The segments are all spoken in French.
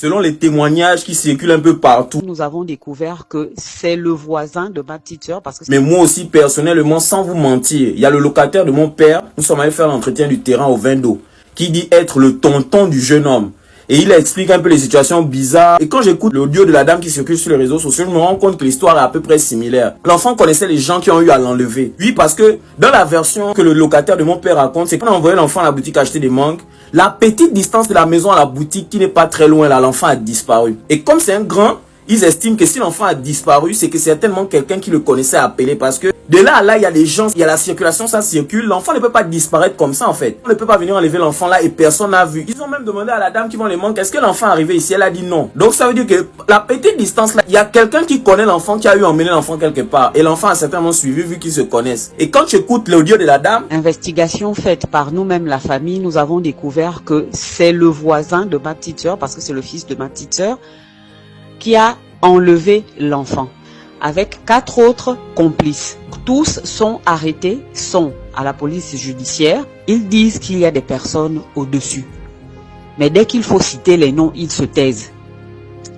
Selon les témoignages qui circulent un peu partout. Nous avons découvert que c'est le voisin de ma petite sœur parce que... Mais moi aussi, personnellement, sans vous mentir, il y a le locataire de mon père, nous sommes allés faire l'entretien du terrain au vin d'eau, qui dit être le tonton du jeune homme. Et il explique un peu les situations bizarres. Et quand j'écoute l'audio de la dame qui circule sur les réseaux sociaux, je me rends compte que l'histoire est à peu près similaire. L'enfant connaissait les gens qui ont eu à l'enlever. Oui, parce que dans la version que le locataire de mon père raconte, c'est qu'on a envoyé l'enfant à la boutique acheter des mangues. La petite distance de la maison à la boutique qui n'est pas très loin, là, l'enfant a disparu. Et comme c'est un grand, ils estiment que si l'enfant a disparu, c'est que certainement quelqu'un qui le connaissait a appelé parce que de là à là, il y a les gens, il y a la circulation, ça circule. L'enfant ne peut pas disparaître comme ça en fait. On ne peut pas venir enlever l'enfant là et personne n'a vu. Ils ont même demandé à la dame qui vend les mangues, est-ce que l'enfant est arrivé ici? Elle a dit non. Donc ça veut dire que la petite distance là, il y a quelqu'un qui connaît l'enfant qui a eu emmené l'enfant quelque part. Et l'enfant a certainement suivi vu qu'ils se connaissent. Et quand tu écoutes l'audio de la dame... Investigation faite par nous-mêmes, la famille, nous avons découvert que c'est le voisin de ma petite sœur, parce que c'est le fils de ma petite sœur, qui a enlevé l'enfant avec 4 autres complices. Tous sont arrêtés, sont à la police judiciaire. Ils disent qu'il y a des personnes au-dessus. Mais dès qu'il faut citer les noms, ils se taisent.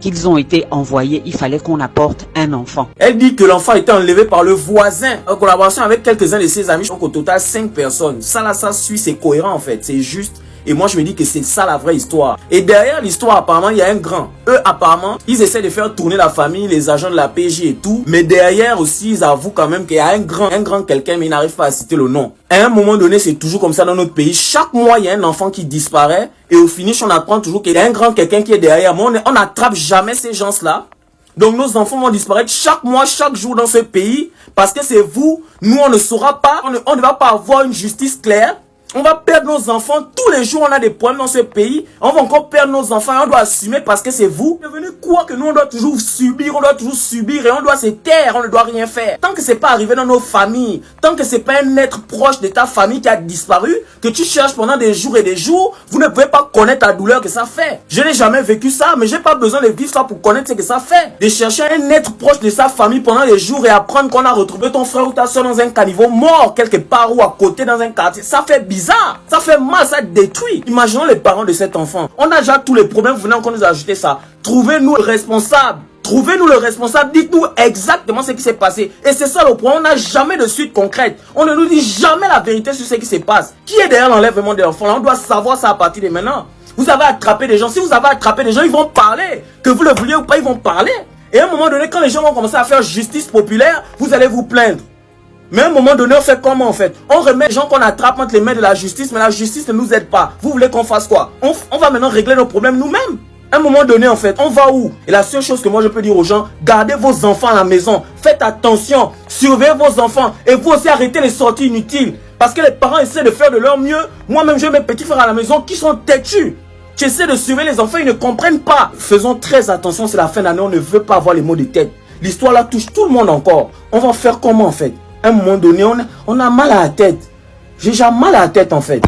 Qu'ils ont été envoyés, il fallait qu'on apporte un enfant. Elle dit que l'enfant a été enlevé par le voisin en collaboration avec quelques-uns de ses amis. Donc au total 5 personnes. Ça là, ça suit, c'est cohérent en fait, c'est juste. Et moi, je me dis que c'est ça la vraie histoire. Et derrière l'histoire, apparemment, il y a un grand. Eux, apparemment, ils essaient de faire tourner la famille, les agents de la PJ et tout. Mais derrière aussi, ils avouent quand même qu'il y a un grand quelqu'un, mais ils n'arrivent pas à citer le nom. À un moment donné, c'est toujours comme ça dans notre pays. Chaque mois, il y a un enfant qui disparaît. Et au finish, on apprend toujours qu'il y a un grand quelqu'un qui est derrière. Mais on n'attrape jamais ces gens-là. Donc nos enfants vont disparaître chaque mois, chaque jour dans ce pays. Parce que c'est vous, nous, on ne saura pas. On ne va pas avoir une justice claire. On va perdre nos enfants. Tous les jours, on a des problèmes dans ce pays. On va encore perdre nos enfants. On doit assumer parce que c'est vous. Devenez quoi que nous, on doit toujours subir. On doit toujours subir et on doit se taire. On ne doit rien faire. Tant que c'est pas arrivé dans nos familles, tant que c'est pas un être proche de ta famille qui a disparu, que tu cherches pendant des jours et des jours, vous ne pouvez pas connaître la douleur que ça fait. Je n'ai jamais vécu ça, mais j'ai pas besoin de vivre ça pour connaître ce que ça fait. De chercher un être proche de sa famille pendant des jours et apprendre qu'on a retrouvé ton frère ou ta soeur dans un caniveau mort quelque part ou à côté dans un quartier. Ça fait bizarre. Ça fait mal, ça détruit. Imaginons les parents de cet enfant. On a déjà tous les problèmes, vous venez encore nous ajouter ça. Trouvez-nous le responsable. Trouvez-nous le responsable. Dites-nous exactement ce qui s'est passé. Et c'est ça le problème. On n'a jamais de suite concrète. On ne nous dit jamais la vérité sur ce qui se passe. Qui est derrière l'enlèvement de l'enfant? On doit savoir ça à partir de maintenant. Vous avez attrapé des gens. Si vous avez attrapé des gens, ils vont parler. Que vous le vouliez ou pas, ils vont parler. Et à un moment donné, quand les gens vont commencer à faire justice populaire, vous allez vous plaindre. Mais à un moment donné, on fait comment en fait? On remet les gens qu'on attrape entre les mains de la justice, mais la justice ne nous aide pas. Vous voulez qu'on fasse quoi? On va maintenant régler nos problèmes nous-mêmes. À un moment donné, en fait, on va où? Et la seule chose que moi je peux dire aux gens, gardez vos enfants à la maison. Faites attention, surveillez vos enfants. Et vous aussi, arrêtez les sorties inutiles. Parce que les parents essaient de faire de leur mieux. Moi-même, j'ai mes petits frères à la maison qui sont têtus. J'essaie de surveiller les enfants, ils ne comprennent pas. Faisons très attention, c'est la fin d'année, on ne veut pas avoir les maux de tête. L'histoire là touche tout le monde encore. On va faire comment en fait? À un moment donné, on a mal à la tête. J'ai déjà mal à la tête en fait.